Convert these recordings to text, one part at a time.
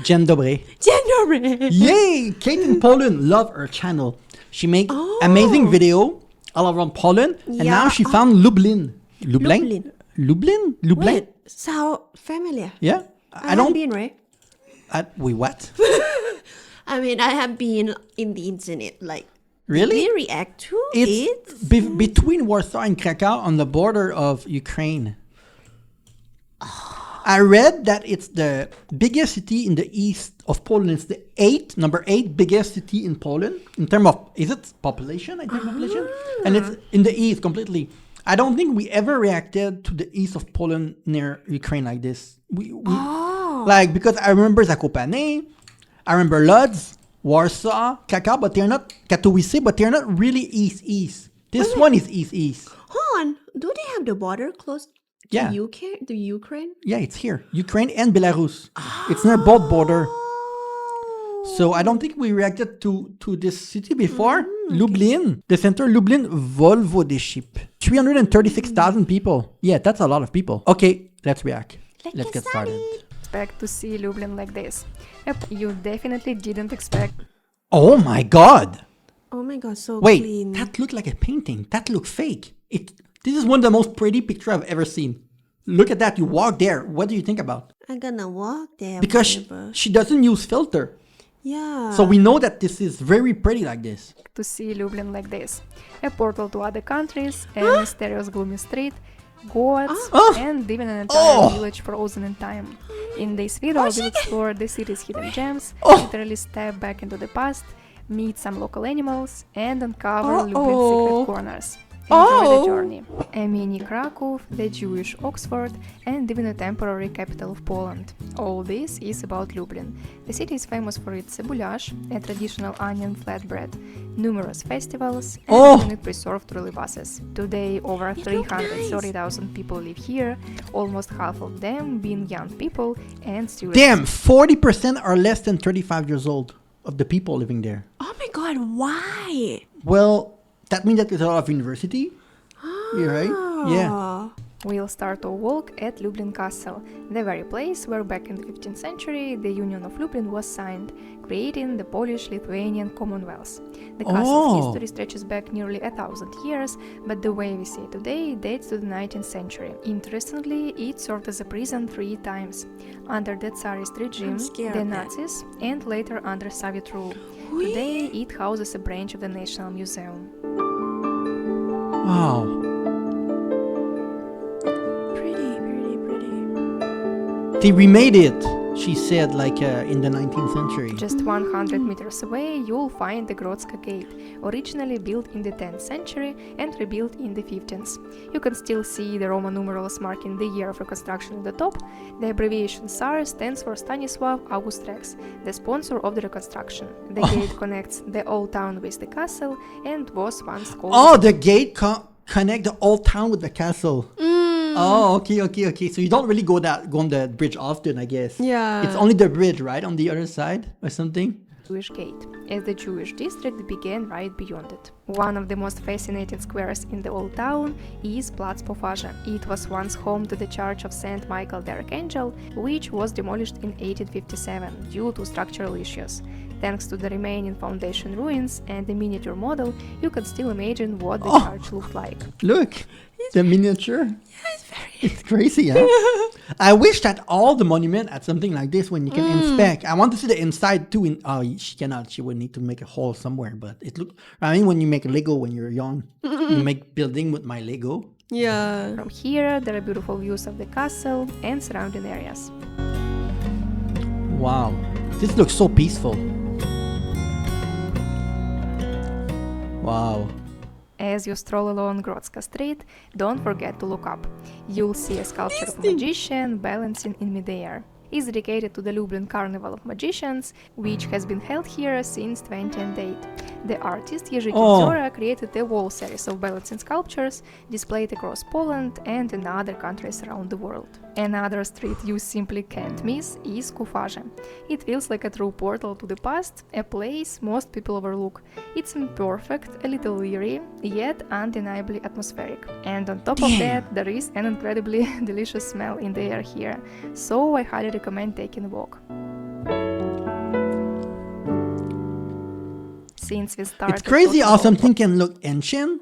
Dzień dobry. Dzień dobry. Yay! Kate in Poland love her channel. She make amazing video all around Poland, and Yeah. now she found Lublin. Lublin? Lublin. Lublin? Lublin? Wait, sound familiar. Yeah? I have been, right? Wait, what? I mean, I have been in the internet, like, Really? we react to It's it. between Warsaw and Krakow on the border of Ukraine. I read that it's the biggest city in the east of Poland. It's the number 8 biggest city in Poland in terms of, is it population? I think population. And it's in the east completely. I don't think we ever reacted to the east of Poland near Ukraine like this. We like, because I remember Zakopane, I remember Lodz, Warsaw, Krakow, but they're not Katowice, but they're not really east. This one is east. Hold on. Do they have the border close to Yeah. UK, the Ukraine? Yeah, it's here. Ukraine and Belarus. It's near both border. So I don't think we reacted to this city before. Lublin. The center Lublin Voivodeship. 336,000 people. Yeah, that's a lot of people. Okay, let's react. Let's get started. Expect to see Lublin like this. You definitely didn't expect Oh my god. Oh my god, so Wait, clean. that looked like a painting. That looked fake. This is one of the most pretty pictures I've ever seen. Look at that. You walk there. What do you think about? I'm gonna walk there. Because forever. she doesn't use filter. Yeah. So we know that this is very pretty like this. to see Lublin like this. A portal to other countries, a mysterious gloomy street, gods, and even an entire village frozen in time. In this video, we'll explore the city's hidden gems, literally step back into the past, meet some local animals, and uncover Lublin's secret corners. Enjoy the journey. A mini Krakow, the Jewish Oxford, and even a temporary capital of Poland. All this is about Lublin. The city is famous for its goulash, a traditional onion flatbread, numerous festivals, and unit preserved trolley buses. Today, over 330,000 people live here, almost half of them being young people and students. Damn, 40% are less than 35 years old of the people living there. Oh my god, why? Well, that means that there's a lot of university. You're right? Yeah. We'll start our walk at Lublin Castle, the very place where back in the 15th century the Union of Lublin was signed, creating the Polish-Lithuanian Commonwealth. The castle's history stretches back nearly 1,000 years, but the way we see it today dates to the 19th century. Interestingly, it served as a prison 3 times, under the Tsarist regime, the Nazis, and later under Soviet rule. Today, it houses a branch of the National Museum. Wow. They remade it, she said, like in the 19th century. Just 100 meters away, you'll find the Grodzka Gate, originally built in the 10th century and rebuilt in the 15th. You can still see the Roman numerals marking the year of reconstruction at the top. The abbreviation SAR stands for Stanisław August Rex, the sponsor of the reconstruction. The gate connects the old town with the castle and was once called... the gate connect the old town with the castle. Oh, okay. So you don't really go on the bridge often, I guess. Yeah. It's only the bridge, right, on the other side or something? Jewish Gate, as the Jewish district began right beyond it. One of the most fascinating squares in the old town is Platz Pofarza. It was once home to the Church of St. Michael the Archangel, which was demolished in 1857 due to structural issues. Thanks to the remaining foundation ruins and the miniature model, you can still imagine what the church looked like. Look, the miniature. Yeah, it's crazy, huh? I wish that all the monument had something like this when you can inspect. I want to see the inside too. She cannot. She would need to make a hole somewhere. But it look. I mean, when you make Lego when you're young, you make building with my Lego. Yeah. From here, there are beautiful views of the castle and surrounding areas. Wow, this looks so peaceful. Wow. As you stroll along Grodzka Street, don't forget to look up. You'll see a sculpture of a magician balancing in midair. It's dedicated to the Lublin Carnival of Magicians, which has been held here since 2008. The artist Jerzy Kizora created a whole series of balancing sculptures displayed across Poland and in other countries around the world. Another street you simply can't miss is Kufarze. It feels like a true portal to the past, a place most people overlook. It's imperfect, a little eerie, yet undeniably atmospheric. And on top of that, there is an incredibly delicious smell in the air here, so I highly recommend taking a walk. Since we started It's crazy talking how about something can look ancient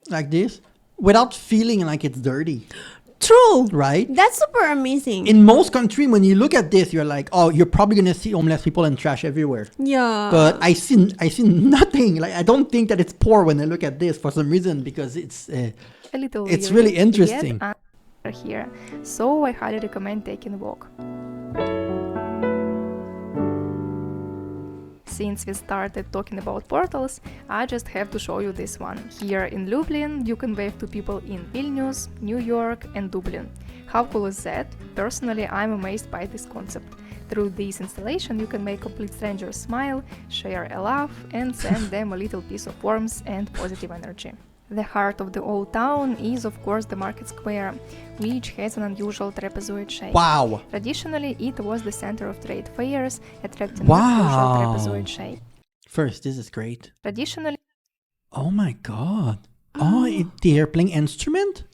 like this without feeling like it's dirty, True. right? That's super amazing. In most countries, when you look at this, you're like, oh, you're probably gonna see homeless people and trash everywhere. yeah. But I see nothing. Like, I don't think that it's poor when I look at this for some reason, because it's a little it's weird, really interesting. yet here, so I highly recommend taking a walk. Since we started talking about portals, I just have to show you this one. Here in Lublin, you can wave to people in Vilnius, New York and Dublin. How cool is that? Personally, I'm amazed by this concept. Through this installation, you can make complete strangers smile, share a laugh and send them a little piece of warmth and positive energy. The heart of the old town is, of course, the market square, which has an unusual trapezoid shape. Wow. Traditionally, it was the center of trade fairs, attracting Wow. the crucial trapezoid shape. First, this is great. Traditionally, Oh my god. Oh, they are playing instrument?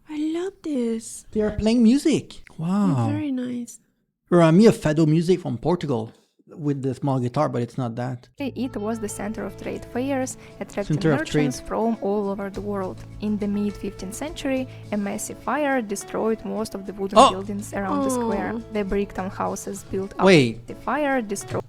I love this. They are playing music. Wow. Very nice. Remind me of fado music from Portugal with the small guitar, but it's not that. it was the center of trade fairs, attracting Center of merchants from all over the world. In the mid-15th century, a massive fire destroyed most of the wooden Oh. buildings around the square. The brick town houses built up Wait. the fire destroyed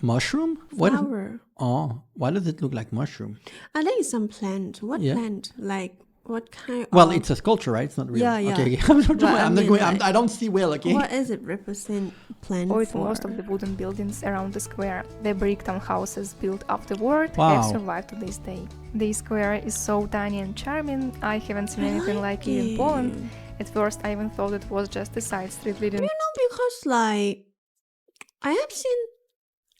Mushroom? What? Flower. Oh, why does it look like mushroom? I think it's some plant. What Yeah. plant? Like what kind Well, of it's a sculpture, right? It's not real. Yeah, yeah. Okay, But I I'm not mean, going. like- I don't see well. Okay. what is it represent plant destroyed for? most of the wooden buildings around the square. The brick town houses built afterward Wow. have survived to this day. The square is so tiny and charming, I haven't seen anything like it in Poland. At first, I even thought it was just a side street leading Because like I have seen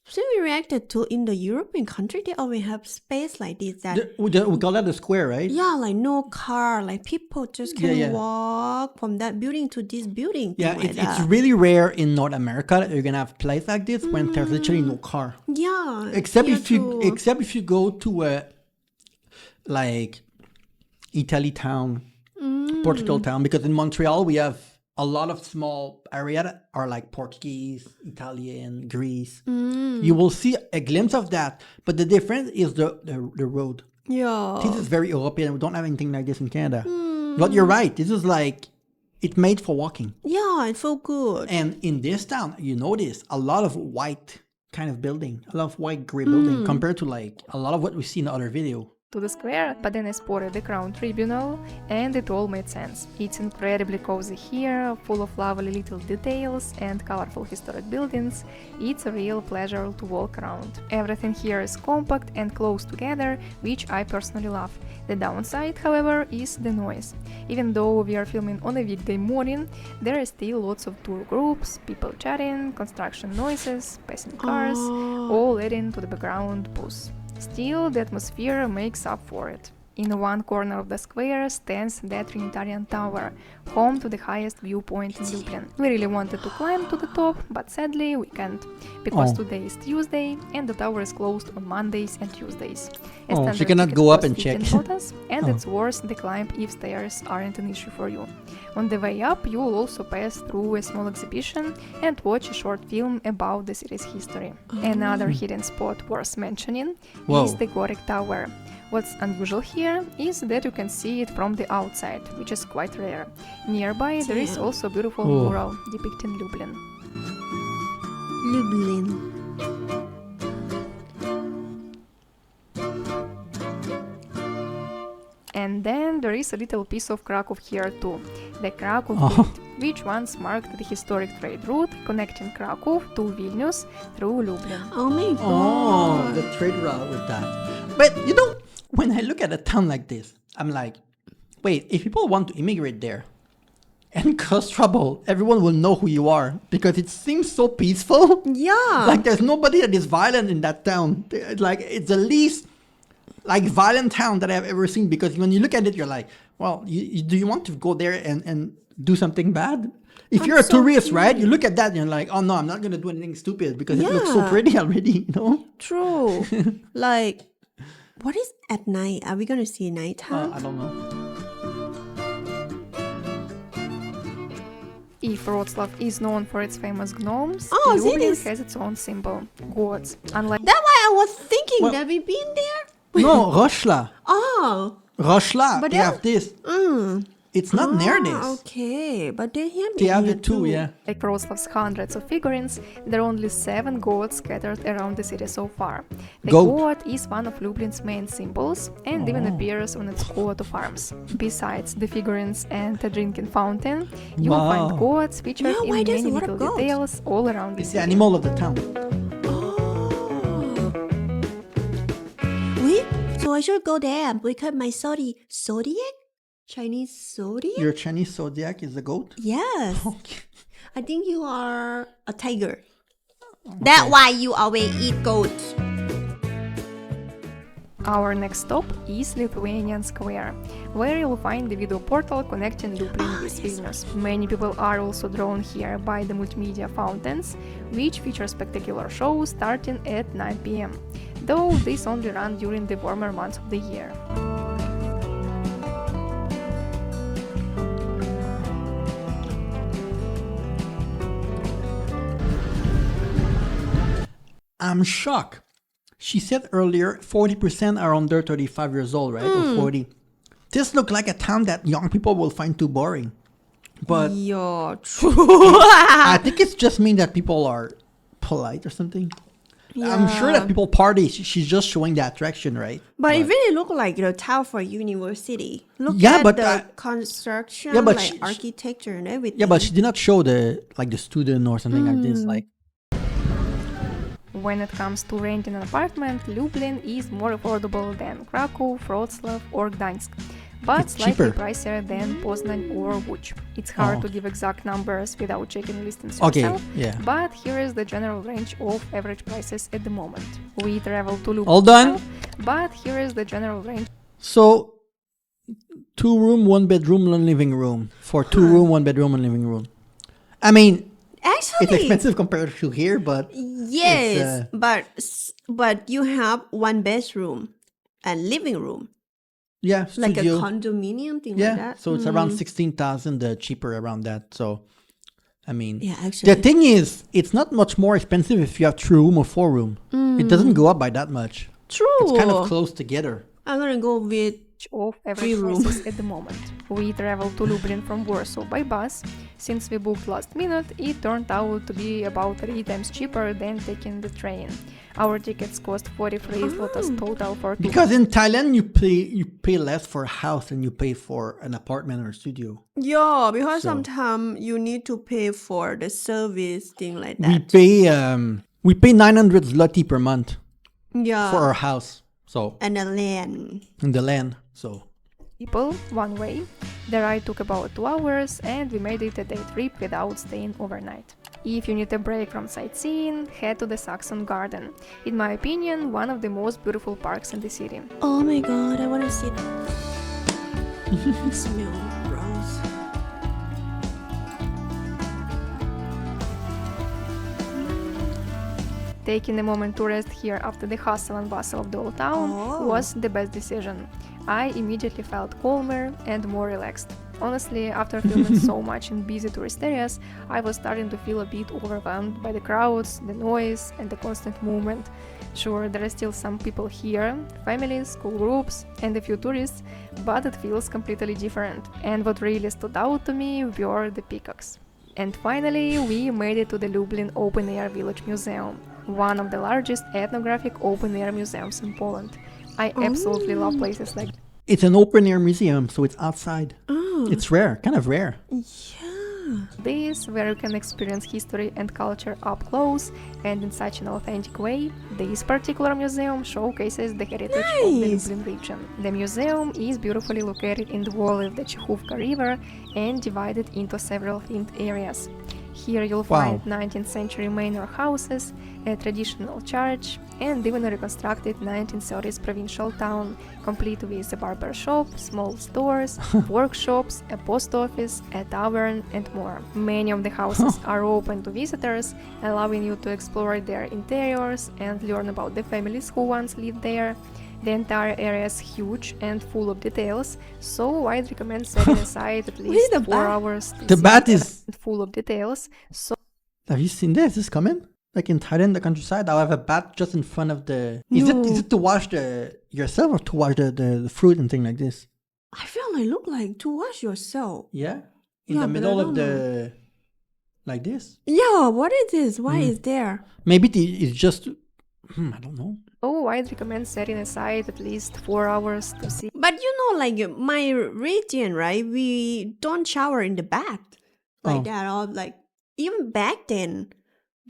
since we reacted to in the European country, they always have space like this that We call that a square, right? yeah, like no car, like people just can Yeah, yeah. walk from that building to this building. Yeah, thing like it's that. really rare in North America that you're gonna have place like this when there's literally no car. Yeah. Except here if you too. except if you go to a like Italy town, Portugal town, because in Montreal we have a lot of small area that are like Portuguese, Italian, Greece. You will see a glimpse of that, but the difference is the road. Yeah. This is very European. We don't have anything like this in Canada. But you're right. This is like it's made for walking. Yeah, it's so good. And in this town, you notice a lot of white kind of building, a lot of white gray building compared to like a lot of what we see in the other video. to the square, but then I spotted the Crown Tribunal, and it all made sense. It's incredibly cozy here, full of lovely little details and colorful historic buildings. It's a real pleasure to walk around. Everything here is compact and close together, which I personally love. The downside, however, is the noise. Even though we are filming on a weekday morning, there are still lots of tour groups, people chatting, construction noises, passing cars, all adding to the background buzz. Still, the atmosphere makes up for it. In one corner of the square stands the Trinitarian Tower, home to the highest viewpoint in Lublin. We really wanted to climb to the top, but sadly we can't, because Oh. today is Tuesday and the tower is closed on Mondays and Tuesdays. A Oh, so standard you cannot ticket go up costs and check. 15 zlotys, and Oh. it's worth the climb if stairs aren't an issue for you. On the way up, you will also pass through a small exhibition and watch a short film about the city's history. Another hidden spot worth mentioning Whoa. is the Goric Tower. What's unusual here is that you can see it from the outside, which is quite rare. Nearby, there is Damn. also a beautiful Oh. mural depicting Lublin. Lublin. And then there is a little piece of Krakow here too, the Krakow Oh. Gate, which once marked the historic trade route connecting Krakow to Vilnius through Lublin. Oh my god. Oh, the trade route with that. But you know, when I look at a town like this, I'm like, wait, if people want to immigrate there and cause trouble, everyone will know who you are because it seems so peaceful. Yeah. Like there's nobody that is violent in that town. Like it's the least like violent town that I've ever seen, because when you look at it, you're like, well, do you want to go there and do something bad? If you're a so tourist, right? You look at that and you're like, oh no, I'm not gonna do anything stupid because it looks so Yeah. pretty already, you know? True. Like, what is at night? Are we gonna see nighttime? I don't know. If Wrocław is known for its famous gnomes, Oh, Lublin this- has its own symbol, goats. Unlike That's why I was thinking Well- that we've been there. No, Roszla. Oh. Roszla. But They then- have this. Mm. It's not near this. Okay, but they have They have here it too, yeah. Wrocław's hundreds of figurines, there are only 7 goats scattered around the city so far. The Goat. goat is one of Lublin's main symbols and even appears on its coat of arms. Besides the figurines and a drinking fountain, you'll Wow. find goats featured Yeah, why in there's many a lot of little goats? details all around the It's the city. animal of the town. Wait, so I should go there because my zodiac? Chinese zodiac? Your Chinese zodiac is a goat? Yes. Okay. I think you are a tiger. That's why you always eat goats. Our next stop is Lithuanian Square, where you'll find the video portal connecting Lublin with Vilnius. Many people are also drawn here by the multimedia fountains, which feature spectacular shows starting at 9 p.m., though these only run during the warmer months of the year. I'm shocked. She said earlier 40% are under 35 years old, right? Or 40. This looks like a town that young people will find too boring. But Yeah, true. I think it's just mean that people are polite or something. I'm sure that people party. She's just showing the attraction, right? But it really look like the town for university. Look Yeah, at but the I- construction, Yeah, but like she- architecture and everything. Yeah, but she did not show the student or something like this. Like, When it comes to renting an apartment, Lublin is more affordable than Krakow, Wrocław or Gdańsk, but It's slightly cheaper. pricier than Poznań or Łódź. It's hard Oh. to give exact numbers without checking listings Okay, yourself, yeah. but here is the general range of average prices at the moment. We travel to Lublin Hold on. itself, but here is the general range. so 2 room, 1 bedroom, 1 living room. For 2 room, 1 bedroom, 1 living room. I mean, actually, it's expensive compared to here, but yes, but you have 1 bedroom and living room, yeah, like a studio. condominium thing Yeah, like that. so it's around 16,000, cheaper around that. So, I mean, Yeah, the actually. thing is, it's not much more expensive if you have 3 room or 4 room. It doesn't go up by that much. True. It's kind of close together. I'm gonna go with Of average Free room. prices at the moment. We traveled to Lublin from Warsaw by bus. Since we booked last minute, it turned out to be about 3 times cheaper than taking the train. Our tickets cost 43 zlotys total for 2 Because in Thailand, you pay less for a house than you pay for an apartment or studio. yeah, because So- sometimes you need to pay for the service thing like We that. pay 900 zloty per month Yeah, for our house. So and the land. in the land. So people, one way. The ride took about 2 hours and we made it a day trip without staying overnight. If you need a break from sightseeing, head to the Saxon Garden. In my opinion, one of the most beautiful parks in the city. Oh my god, I wanna see that. Smell gross. Taking a moment to rest here after the hustle and bustle of the old town Oh. was the best decision. I immediately felt calmer and more relaxed. Honestly, after filming so much in busy tourist areas, I was starting to feel a bit overwhelmed by the crowds, the noise, and the constant movement. Sure, there are still some people here, families, school groups, and a few tourists, but it feels completely different. And what really stood out to me were the peacocks. And finally, we made it to the Lublin Open Air Village Museum, one of the largest ethnographic open-air museums in Poland. I absolutely love places like it's an open air museum, so it's outside. Oh, It's rare, kind of rare. yeah. this, where you can experience history and culture up close and in such an authentic way. This particular museum showcases the heritage of the Nice. Lublin region. The museum is beautifully located in the valley of the Chehuvka River and divided into several themed areas. Here you'll Wow. find 19th century manor houses, a traditional church, and even a reconstructed 1930s provincial town, complete with a barber shop, small stores, workshops, a post office, a tavern, and more. Many of the houses are open to visitors, allowing you to explore their interiors and learn about the families who once lived there. The entire area is huge and full of details, so I'd recommend setting aside at least the 4 bath? hours to The see bath it is- full of details. So Have you seen this? Is this coming? Like in Thailand, the countryside, I'll have a bath just in front of the. Is it to wash the yourself or to wash the fruit and thing like this? I feel like look like to wash yourself. Yeah, in Yeah, the but middle I of don't the, like this. Yeah, what is this? Why is there? Maybe it's just. I don't know. I'd recommend setting aside at least 4 hours to see But you know, like my region, right? We don't shower in the bath like Oh. that. Or like even back then,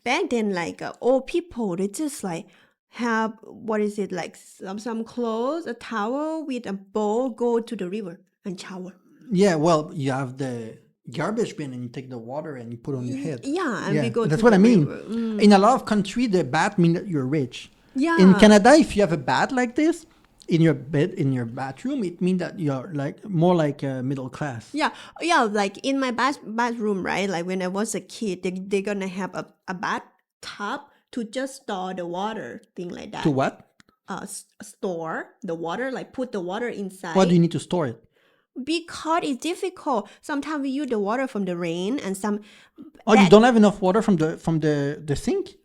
like old people, they just like have what is it like some clothes, a towel with a bowl, go to the river and shower. Yeah, well, you have the garbage bin and you take the water and you put on your head. Yeah, and we go. That's to what the I mean. river. Mm. In a lot of countries, the bath mean that you're rich. Yeah. In Canada, if you have a bath like this in your bed, in your bathroom, it means that you're like more like middle class. Yeah, like in my bathroom, right? Like when I was a kid, they're gonna have a bathtub to just store the water, thing like that. To what? Store the water, like put the water inside. Why do you need to store it? Because it's difficult. Sometimes we use the water from the rain, and some. Oh, you That- don't have enough water from the sink?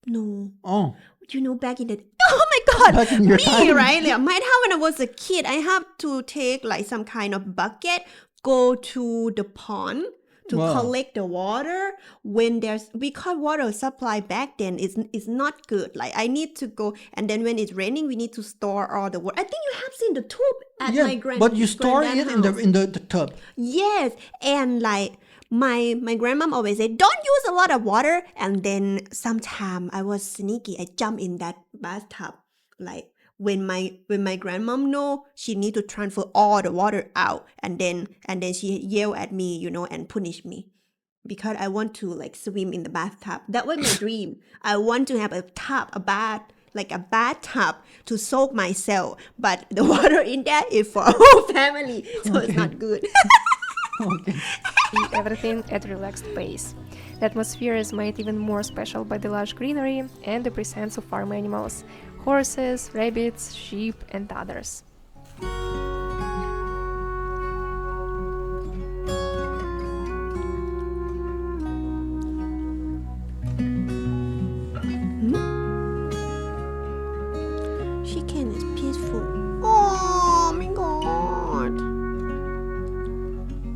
No, Oh, you know, back in the oh my god, Back in your me time. right? Like, my time when I was a kid, I have to take like some kind of bucket, go to the pond to Wow. collect the water when there's because water supply back then is not good. Like I need to go, and then when it's raining, we need to store all the water. I think you have seen the tube at yeah, my grand. but you store it granddad house. in the tub. Yes, and like my grandmom always said, don't use a lot of water. And then sometime I was sneaky. I jump in that bathtub. Like when my grandmom know she need to transfer all the water out, and then she yell at me, and punish me because I want to like swim in the bathtub. That was my dream. I want to have a bath. Like a bathtub to soak myself, but the water in there is for our whole family, so it's not good. Okay. everything at a relaxed pace. The atmosphere is made even more special by the lush greenery and the presence of farm animals, horses, rabbits, sheep, and others. Chicken is peaceful. Oh my god.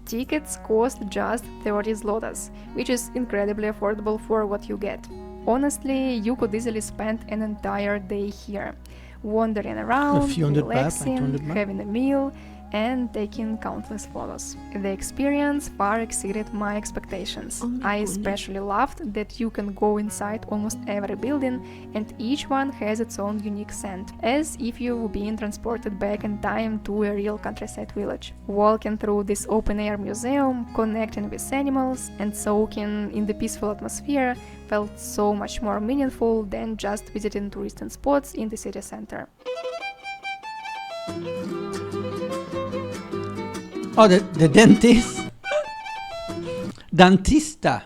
Tickets cost just 30 zlotys, which is incredibly affordable for what you get. Honestly, you could easily spend an entire day here, wandering around, few hundred baht, like relaxing, 200 baht. having a meal, and taking countless photos. The experience far exceeded my expectations. Oh my I goodness. especially loved that you can go inside almost every building and each one has its own unique scent, as if you were being transported back in time to a real countryside village. Walking through this open-air museum, connecting with animals, and soaking in the peaceful atmosphere felt so much more meaningful than just visiting tourist spots in the city center. Oh, the dentist. Dentista.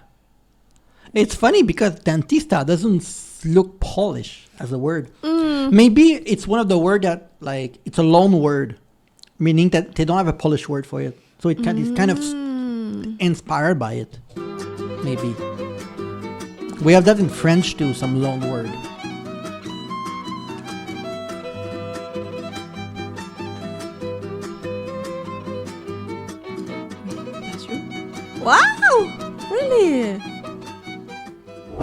It's funny because dentista doesn't look Polish as a word. Maybe it's one of the word that like it's a loan word, meaning that they don't have a Polish word for it. So it's kind of inspired by it. Maybe. We have that in French too, some loan word. Wow! Really?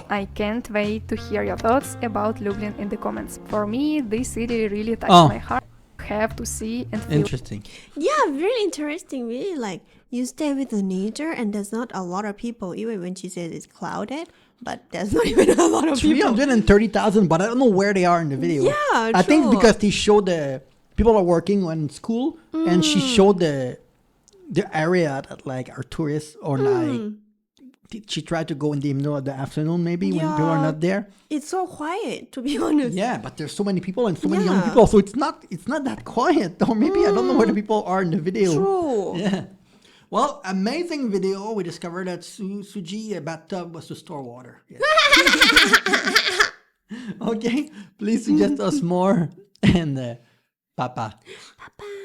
I can't wait to hear your thoughts about Lublin in the comments. For me, this city really touched Oh. my heart. Have to see and feel. Interesting. Yeah, very interesting. Really, like you stay with the nature, and there's not a lot of people. Even when she says it's clouded, but there's not even a lot of people. 330,000, but I don't know where they are in the video. Yeah, I think true. because they showed the people are working on school, and she showed the area that like are tourists or like she tried to go in the middle of the afternoon maybe when people are Yeah. not there. It's so quiet, to be honest. Yeah, but there's so many people and so many young Yeah. people, so it's not that quiet. Or maybe I don't know where the people are in the video. True. Yeah. Well, amazing video. We discovered that Suji a bathtub was to store water. Yes. Okay, please suggest us more and Papa. Papa.